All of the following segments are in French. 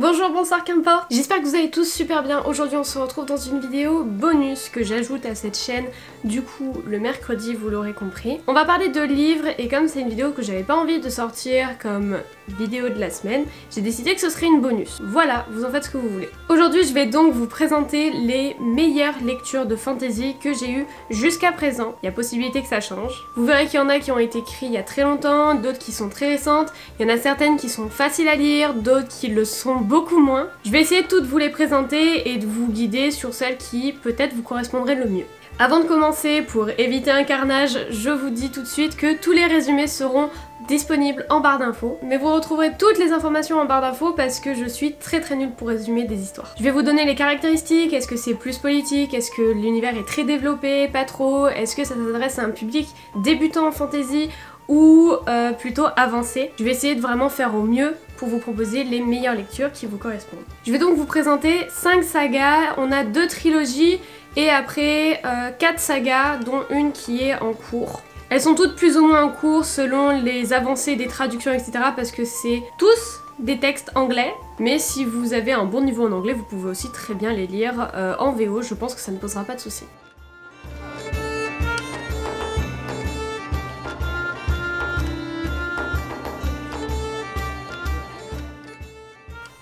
Bonjour, bonsoir, qu'importe. J'espère que vous allez tous super bien. Aujourd'hui on se retrouve dans une vidéo bonus que j'ajoute à cette chaîne, du coup le mercredi, vous l'aurez compris. On va parler de livres et comme c'est une vidéo que j'avais pas envie de sortir comme vidéo de la semaine, j'ai décidé que ce serait une bonus. Voilà, vous en faites ce que vous voulez. Aujourd'hui je vais donc vous présenter les meilleures lectures de fantasy que j'ai eues jusqu'à présent. Il y a possibilité que ça change. Vous verrez qu'il y en a qui ont été écrits il y a très longtemps, d'autres qui sont très récentes, il y en a certaines qui sont faciles à lire, d'autres qui le sont beaucoup moins. Je vais essayer de toutes vous les présenter et de vous guider sur celles qui peut-être vous correspondraient le mieux. Avant de commencer, pour éviter un carnage, je vous dis tout de suite que tous les résumés seront disponibles en barre d'infos, mais vous retrouverez toutes les informations en barre d'infos parce que je suis très nulle pour résumer des histoires. Je vais vous donner les caractéristiques, est-ce que c'est plus politique, est-ce que l'univers est très développé, pas trop, est-ce que ça s'adresse à un public débutant en fantasy ou plutôt avancé. Je vais essayer de vraiment faire au mieux pour vous proposer les meilleures lectures qui vous correspondent. Je vais donc vous présenter 5 sagas, on a 2 trilogies et après 4 sagas dont une qui est en cours. Elles sont toutes plus ou moins en cours selon les avancées des traductions etc. parce que c'est tous des textes anglais, mais si vous avez un bon niveau en anglais, vous pouvez aussi très bien les lire en VO, je pense que ça ne posera pas de soucis.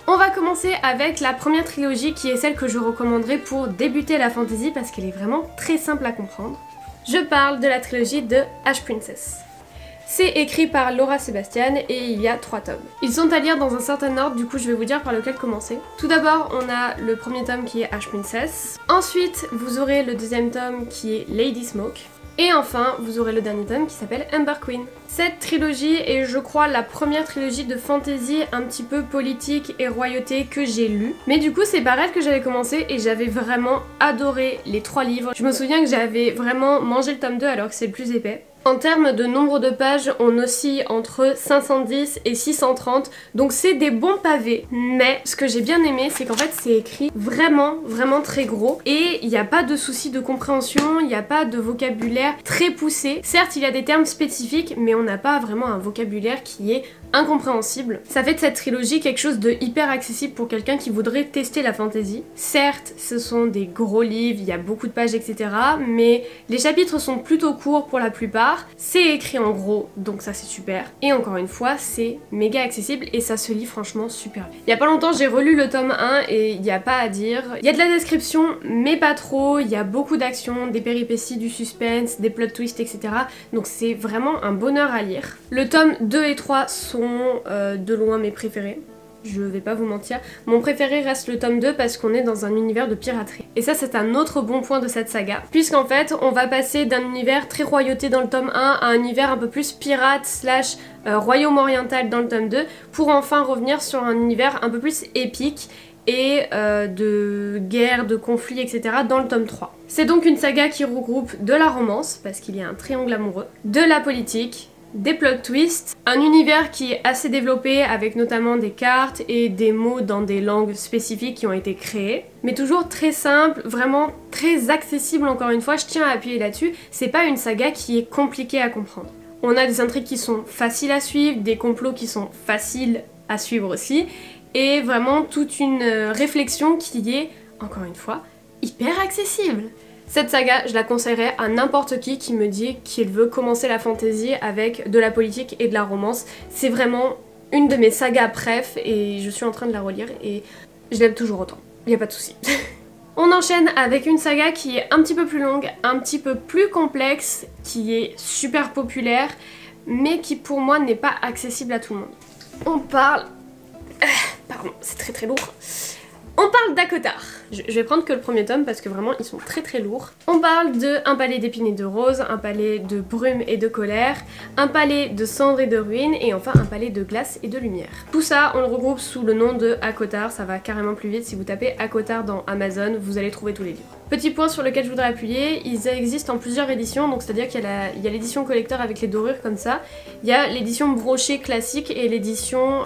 On va commencer avec la première trilogie qui est celle que je recommanderais pour débuter la fantasy parce qu'elle est vraiment très simple à comprendre. Je parle de la trilogie de Ash Princess. C'est écrit par Laura Sebastian et il y a 3 tomes. Ils sont à lire dans un certain ordre, du coup je vais vous dire par lequel commencer. Tout d'abord on a le premier tome qui est Ash Princess. Ensuite vous aurez le deuxième tome qui est Lady Smoke. Et enfin, vous aurez le dernier tome qui s'appelle Ember Queen. Cette trilogie est, je crois, la première trilogie de fantasy un petit peu politique et royauté que j'ai lue. Mais du coup, c'est par elle que j'avais commencé et j'avais vraiment adoré les 3 livres. Je me souviens que j'avais vraiment mangé le tome 2 alors que c'est le plus épais. En termes de nombre de pages, on oscille entre 510 et 630, donc c'est des bons pavés. Mais ce que j'ai bien aimé, c'est qu'en fait c'est écrit vraiment très gros et il n'y a pas de souci de compréhension, il n'y a pas de vocabulaire très poussé. Certes, il y a des termes spécifiques, mais on n'a pas vraiment un vocabulaire qui est incompréhensible. Ça fait de cette trilogie quelque chose de hyper accessible pour quelqu'un qui voudrait tester la fantasy. Certes, ce sont des gros livres, il y a beaucoup de pages, etc. Mais les chapitres sont plutôt courts pour la plupart. C'est écrit en gros, donc ça c'est super. Et encore une fois, c'est méga accessible et ça se lit franchement super bien. Il y a pas longtemps, j'ai relu le tome 1 et il n'y a pas à dire. Il y a de la description, mais pas trop. Il y a beaucoup d'action, des péripéties, du suspense, des plot twists, etc. Donc c'est vraiment un bonheur à lire. Le tome 2 et 3 sont de loin mes préférés. Je vais pas vous mentir. Mon préféré reste le tome 2 parce qu'on est dans un univers de piraterie. Et ça c'est un autre bon point de cette saga. Puisqu'en fait on va passer d'un univers très royauté dans le tome 1 à un univers un peu plus pirate slash royaume oriental dans le tome 2 pour enfin revenir sur un univers un peu plus épique et de guerre, de conflits, etc. dans le tome 3. C'est donc une saga qui regroupe de la romance, parce qu'il y a un triangle amoureux, de la politique, des plot twists, un univers qui est assez développé avec notamment des cartes et des mots dans des langues spécifiques qui ont été créées, mais toujours très simple, vraiment très accessible encore une fois, je tiens à appuyer là-dessus, c'est pas une saga qui est compliquée à comprendre. On a des intrigues qui sont faciles à suivre, des complots qui sont faciles à suivre aussi, et vraiment toute une réflexion qui est, encore une fois, hyper accessible. Cette saga, je la conseillerais à n'importe qui me dit qu'il veut commencer la fantasy avec de la politique et de la romance. C'est vraiment une de mes sagas préf et je suis en train de la relire et je l'aime toujours autant. Il n'y a pas de souci. On enchaîne avec une saga qui est un petit peu plus longue, un petit peu plus complexe, qui est super populaire, mais qui pour moi n'est pas accessible à tout le monde. On parle... Pardon, c'est très lourd. On parle d'Akotar. Je vais prendre que le premier tome parce que vraiment ils sont très lourds. On parle de un palais d'épines et de roses, un palais de brume et de colère, un palais de cendres et de ruines et enfin un palais de glace et de lumière. Tout ça on le regroupe sous le nom de Akotar, ça va carrément plus vite. Si vous tapez Akotar dans Amazon, vous allez trouver tous les livres. Petit point sur lequel je voudrais appuyer, ils existent en plusieurs éditions, donc c'est-à-dire qu'il y a l'édition collector avec les dorures comme ça, il y a l'édition brochée classique et l'édition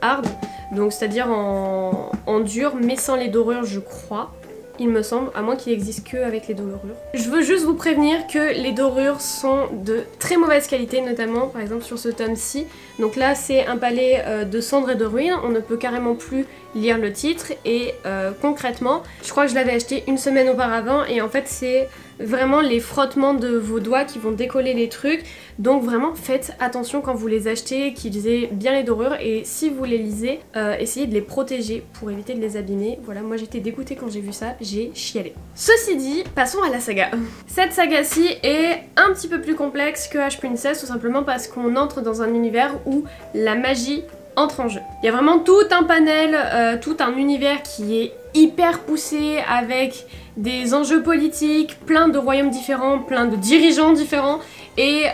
hard, donc c'est-à-dire en dur mais sans les dorures je crois. il me semble, à moins qu'il n'existe que avec les dorures. Je veux juste vous prévenir que les dorures sont de très mauvaise qualité, notamment par exemple sur ce tome-ci. Donc là c'est un palais de cendres et de ruines, on ne peut carrément plus lire le titre et concrètement, je crois que je l'avais acheté une semaine auparavant et en fait c'est vraiment les frottements de vos doigts qui vont décoller les trucs, donc vraiment faites attention quand vous les achetez, qu'ils aient bien les dorures, et si vous les lisez, essayez de les protéger pour éviter de les abîmer. Voilà, moi j'étais dégoûtée quand j'ai vu ça, j'ai chialé. Ceci dit, passons à la saga. Cette saga-ci est un petit peu plus complexe que Ash Princess, tout simplement parce qu'on entre dans un univers où la magie entre en jeu. Il y a vraiment tout un panel, tout un univers qui est hyper poussé avec des enjeux politiques, plein de royaumes différents, plein de dirigeants différents et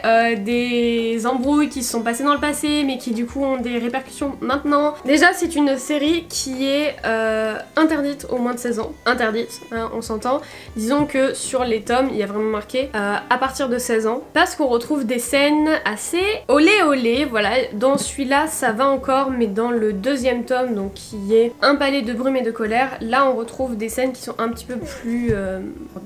des embrouilles qui se sont passées dans le passé mais qui du coup ont des répercussions maintenant. Déjà c'est une série qui est interdite aux moins de 16 ans. Interdite, hein, on s'entend. Disons que sur les tomes il y a vraiment marqué à partir de 16 ans parce qu'on retrouve des scènes assez olé olé, voilà. Dans celui-là ça va encore, mais dans le deuxième tome, donc qui est Un palais de brume et de colère, là on retrouve des scènes qui sont un petit peu plus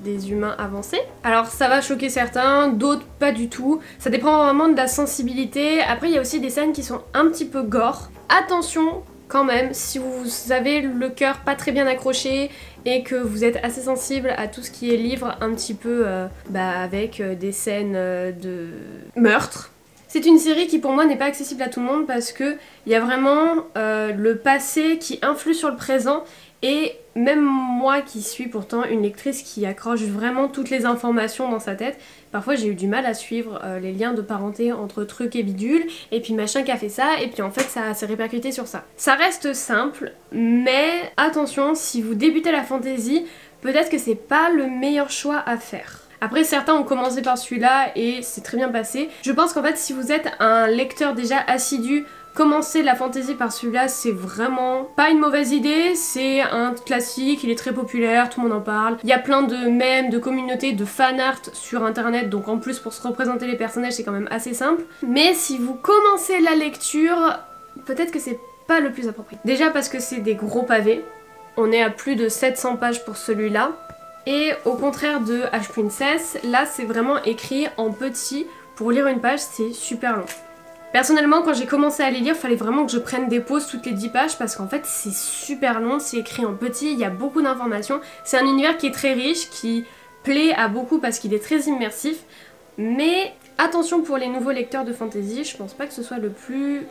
des humains avancés. Alors ça va choquer certains, d'autres pas du tout. Ça dépend vraiment de la sensibilité. Après il y a aussi des scènes qui sont un petit peu gore. Attention quand même, si vous avez le cœur pas très bien accroché et que vous êtes assez sensible à tout ce qui est livre un petit peu avec des scènes de meurtre. C'est une série qui pour moi n'est pas accessible à tout le monde parce que il y a vraiment le passé qui influe sur le présent, et même moi qui suis pourtant une lectrice qui accroche vraiment toutes les informations dans sa tête, parfois j'ai eu du mal à suivre les liens de parenté entre truc et bidule, et puis machin qui a fait ça, et puis en fait ça s'est répercuté sur ça. Ça reste simple, mais attention, si vous débutez la fantasy, peut-être que c'est pas le meilleur choix à faire. Après certains ont commencé par celui-là et c'est très bien passé. Je pense qu'en fait si vous êtes un lecteur déjà assidu, commencer la fantasy par celui-là c'est vraiment pas une mauvaise idée, c'est un classique, il est très populaire, tout le monde en parle. Il y a plein de mèmes, de communautés, de fanart sur internet, donc en plus pour se représenter les personnages c'est quand même assez simple. Mais si vous commencez la lecture, peut-être que c'est pas le plus approprié. Déjà parce que c'est des gros pavés, on est à plus de 700 pages pour celui-là. Et au contraire de Ash Princess, là c'est vraiment écrit en petit. Pour lire une page, c'est super long. Personnellement, quand j'ai commencé à les lire, il fallait vraiment que je prenne des pauses toutes les 10 pages parce qu'en fait c'est super long, c'est écrit en petit, il y a beaucoup d'informations. C'est un univers qui est très riche, qui plaît à beaucoup parce qu'il est très immersif. Mais attention pour les nouveaux lecteurs de fantasy, je pense pas que ce soit le plus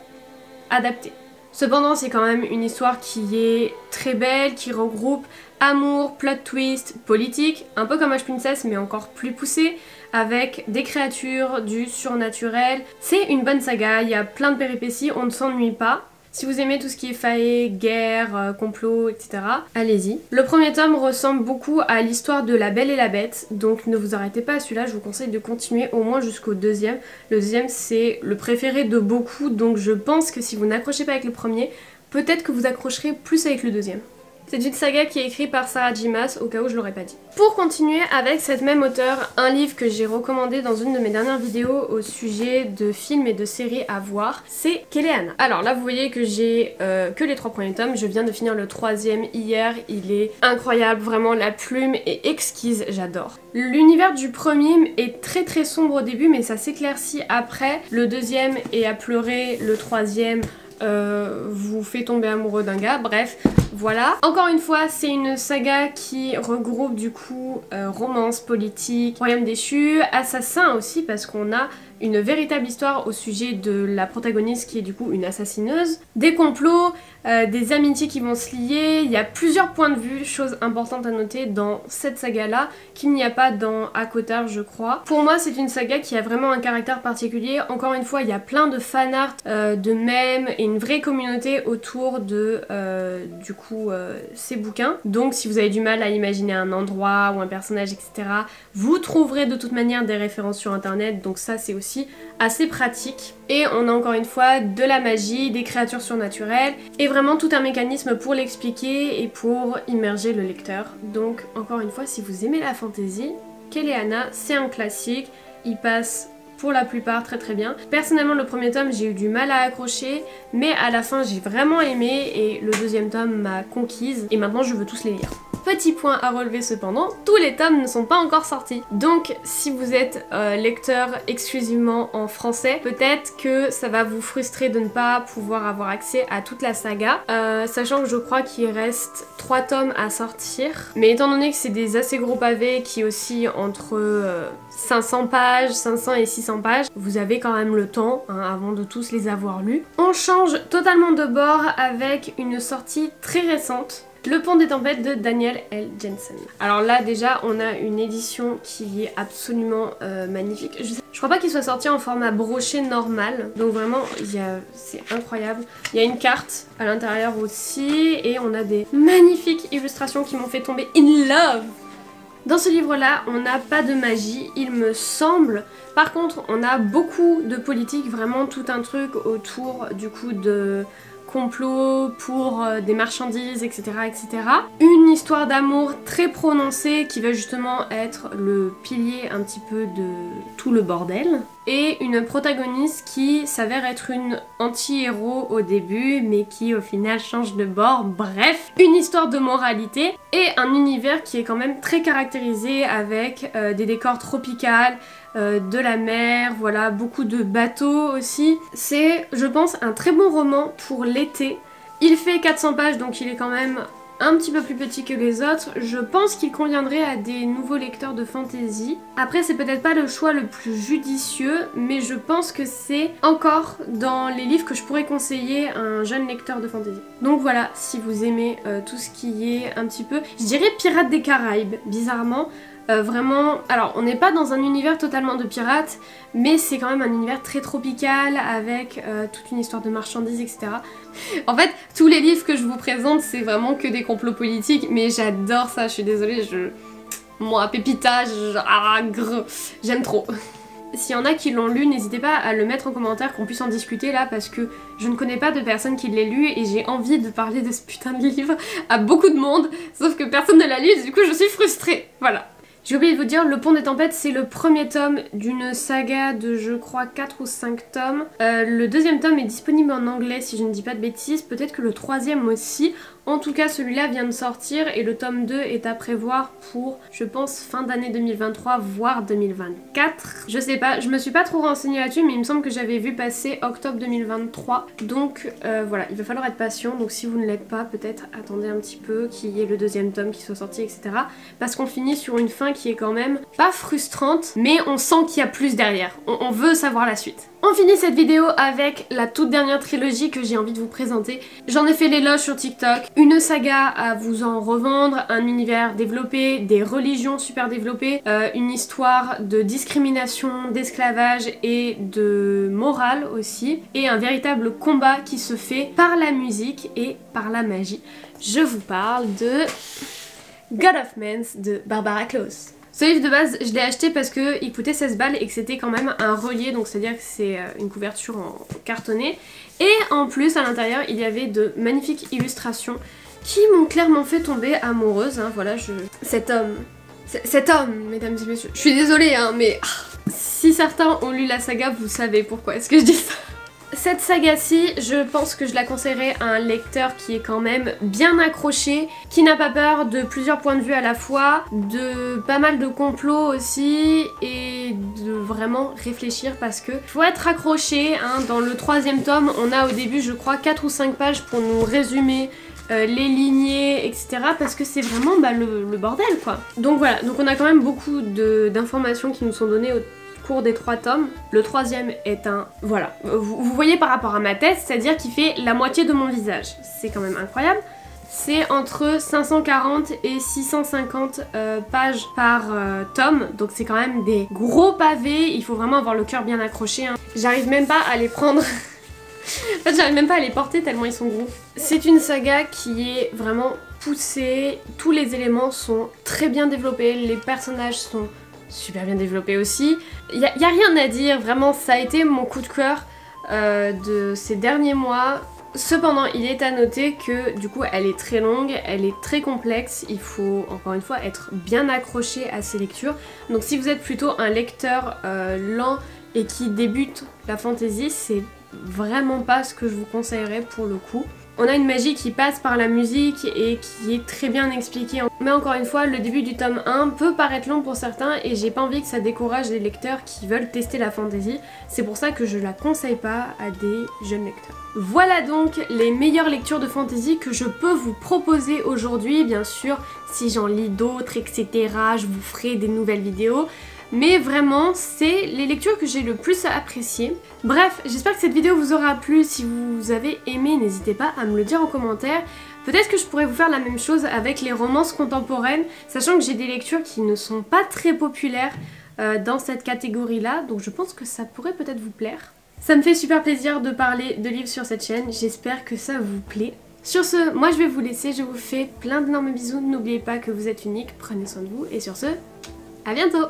adapté. Cependant, c'est quand même une histoire qui est très belle, qui regroupe amour, plot twist, politique, un peu comme Ash Princess mais encore plus poussé, avec des créatures, du surnaturel. C'est une bonne saga, il y a plein de péripéties, on ne s'ennuie pas. Si vous aimez tout ce qui est fae, guerre, complot, etc., allez-y. Le premier tome ressemble beaucoup à l'histoire de La Belle et la Bête, donc ne vous arrêtez pas à celui-là, je vous conseille de continuer au moins jusqu'au deuxième. Le deuxième c'est le préféré de beaucoup, donc je pense que si vous n'accrochez pas avec le premier, peut-être que vous accrocherez plus avec le deuxième. C'est une saga qui est écrite par Sarah J. Maas, au cas où je l'aurais pas dit. Pour continuer avec cette même auteure, un livre que j'ai recommandé dans une de mes dernières vidéos au sujet de films et de séries à voir, c'est Keleana. Alors là vous voyez que j'ai que les 3 premiers tomes, je viens de finir le 3e hier, il est incroyable, vraiment la plume est exquise, j'adore. L'univers du premier est très très sombre au début mais ça s'éclaircit après, le deuxième est à pleurer, le troisième vous fait tomber amoureux d'un gars, bref, voilà. Encore une fois, c'est une saga qui regroupe du coup romance, politique, royaume déchu, assassin aussi parce qu'on a une véritable histoire au sujet de la protagoniste qui est du coup une assassineuse, des complots, des amitiés qui vont se lier, il y a plusieurs points de vue, chose importante à noter dans cette saga là, qu'il n'y a pas dans ACOTAR je crois. Pour moi c'est une saga qui a vraiment un caractère particulier, encore une fois il y a plein de fanart, de mèmes et une vraie communauté autour de du coup ces bouquins, donc si vous avez du mal à imaginer un endroit ou un personnage etc, vous trouverez de toute manière des références sur internet, donc ça c'est aussi assez pratique. Et on a encore une fois de la magie, des créatures surnaturelles et vraiment tout un mécanisme pour l'expliquer et pour immerger le lecteur. Donc encore une fois si vous aimez la fantasy, Keleana c'est un classique, il passe pour la plupart très très bien. Personnellement le premier tome j'ai eu du mal à accrocher mais à la fin j'ai vraiment aimé et le deuxième tome m'a conquise et maintenant je veux tous les lire. Petit point à relever cependant, tous les tomes ne sont pas encore sortis. Donc si vous êtes lecteur exclusivement en français, peut-être que ça va vous frustrer de ne pas pouvoir avoir accès à toute la saga, sachant que je crois qu'il reste 3 tomes à sortir. Mais étant donné que c'est des assez gros pavés qui oscillent entre 500 pages, 500 et 600 pages, vous avez quand même le temps hein, avant de tous les avoir lus. On change totalement de bord avec une sortie très récente. Le Pont des Tempêtes de Daniel L. Jensen. Alors là déjà on a une édition qui est absolument magnifique. Je crois pas qu'il soit sorti en format broché normal, donc vraiment c'est incroyable. Il y a une carte à l'intérieur aussi et on a des magnifiques illustrations qui m'ont fait tomber in love. Dans ce livre-là, on n'a pas de magie, il me semble. Par contre, on a beaucoup de politique, vraiment tout un truc autour du coup de complot pour des marchandises, etc., etc. Une histoire d'amour très prononcée qui va justement être le pilier un petit peu de tout le bordel. Et une protagoniste qui s'avère être une anti-héros au début, mais qui au final change de bord. Bref, une histoire de moralité et un univers qui est quand même très caractérisé avec des décors tropicaux, de la mer, voilà, beaucoup de bateaux aussi. C'est, je pense, un très bon roman pour l'été. Il fait 400 pages, donc il est quand même un petit peu plus petit que les autres. Je pense qu'il conviendrait à des nouveaux lecteurs de fantasy. Après, c'est peut-être pas le choix le plus judicieux, mais je pense que c'est encore dans les livres que je pourrais conseiller à un jeune lecteur de fantasy. Donc voilà, si vous aimez tout ce qui est un petit peu, je dirais Pirates des Caraïbes, bizarrement. Vraiment, alors on n'est pas dans un univers totalement de pirates, mais c'est quand même un univers très tropical avec toute une histoire de marchandises, etc. En fait, tous les livres que je vous présente, c'est vraiment que des complots politiques, mais j'adore ça, je suis désolée, moi, Pépita, j'aime trop. S'il y en a qui l'ont lu, n'hésitez pas à le mettre en commentaire, qu'on puisse en discuter là, parce que je ne connais pas de personne qui l'ait lu et j'ai envie de parler de ce putain de livre à beaucoup de monde, sauf que personne ne l'a lu et du coup je suis frustrée, voilà. J'ai oublié de vous dire, Le Pont des Tempêtes, c'est le premier tome d'une saga de, je crois, 4 ou 5 tomes. Le deuxième tome est disponible en anglais, si je ne dis pas de bêtises. Peut-être que le troisième aussi. En tout cas, celui-là vient de sortir et le tome 2 est à prévoir pour, je pense, fin d'année 2023, voire 2024. Je sais pas, je me suis pas trop renseignée là-dessus, mais il me semble que j'avais vu passer octobre 2023. Donc voilà, il va falloir être patient. Donc si vous ne l'êtes pas, peut-être attendez un petit peu qu'il y ait le deuxième tome qui soit sorti, etc. Parce qu'on finit sur une fin qui est quand même pas frustrante, mais on sent qu'il y a plus derrière. On veut savoir la suite. On finit cette vidéo avec la toute dernière trilogie que j'ai envie de vous présenter. J'en ai fait l'éloge sur TikTok. Une saga à vous en revendre, un univers développé, des religions super développées, une histoire de discrimination, d'esclavage et de morale aussi, et un véritable combat qui se fait par la musique et par la magie. Je vous parle de God of Mans de Barbara Klaus. Ce livre de base, je l'ai acheté parce qu'il coûtait 16 balles et que c'était quand même un relié, donc c'est-à-dire que c'est une couverture en cartonné. Et en plus, à l'intérieur, il y avait de magnifiques illustrations qui m'ont clairement fait tomber amoureuse. Hein, voilà, cet homme, mesdames et messieurs, je suis désolée, hein, mais si certains ont lu la saga, vous savez pourquoi est-ce que je dis ça. Cette saga-ci, je pense que je la conseillerais à un lecteur qui est quand même bien accroché, qui n'a pas peur de plusieurs points de vue à la fois, de pas mal de complots aussi, et de vraiment réfléchir parce que faut être accroché. Hein. Dans le troisième tome, on a au début, je crois, 4 ou 5 pages pour nous résumer les lignées, etc. parce que c'est vraiment le bordel, quoi. Donc voilà, donc on a quand même beaucoup d'informations qui nous sont données au cours des 3 tomes. Le troisième est un... Voilà, vous voyez par rapport à ma tête, c'est-à-dire qu'il fait la moitié de mon visage. C'est quand même incroyable. C'est entre 540 et 650 pages par tome, donc c'est quand même des gros pavés, il faut vraiment avoir le cœur bien accroché. Hein. J'arrive même pas à les prendre... En fait, j'arrive même pas à les porter tellement ils sont gros. C'est une saga qui est vraiment poussée, tous les éléments sont très bien développés, les personnages sont super bien développé aussi. Y a rien à dire, vraiment ça a été mon coup de cœur de ces derniers mois. Cependant, il est à noter que du coup elle est très longue, elle est très complexe, il faut encore une fois être bien accroché à ces lectures. Donc si vous êtes plutôt un lecteur lent et qui débute la fantasy, c'est vraiment pas ce que je vous conseillerais pour le coup. On a une magie qui passe par la musique et qui est très bien expliquée. Mais encore une fois, le début du tome 1 peut paraître long pour certains et j'ai pas envie que ça décourage les lecteurs qui veulent tester la fantasy. C'est pour ça que je la conseille pas à des jeunes lecteurs. Voilà donc les meilleures lectures de fantasy que je peux vous proposer aujourd'hui. Bien sûr, si j'en lis d'autres, etc., je vous ferai des nouvelles vidéos. Mais vraiment, c'est les lectures que j'ai le plus appréciées. Bref, j'espère que cette vidéo vous aura plu. Si vous avez aimé, n'hésitez pas à me le dire en commentaire. Peut-être que je pourrais vous faire la même chose avec les romances contemporaines, sachant que j'ai des lectures qui ne sont pas très populaires dans cette catégorie-là, donc je pense que ça pourrait peut-être vous plaire. Ça me fait super plaisir de parler de livres sur cette chaîne, j'espère que ça vous plaît. Sur ce, moi je vais vous laisser, je vous fais plein d'énormes bisous, n'oubliez pas que vous êtes unique, prenez soin de vous, et sur ce, à bientôt!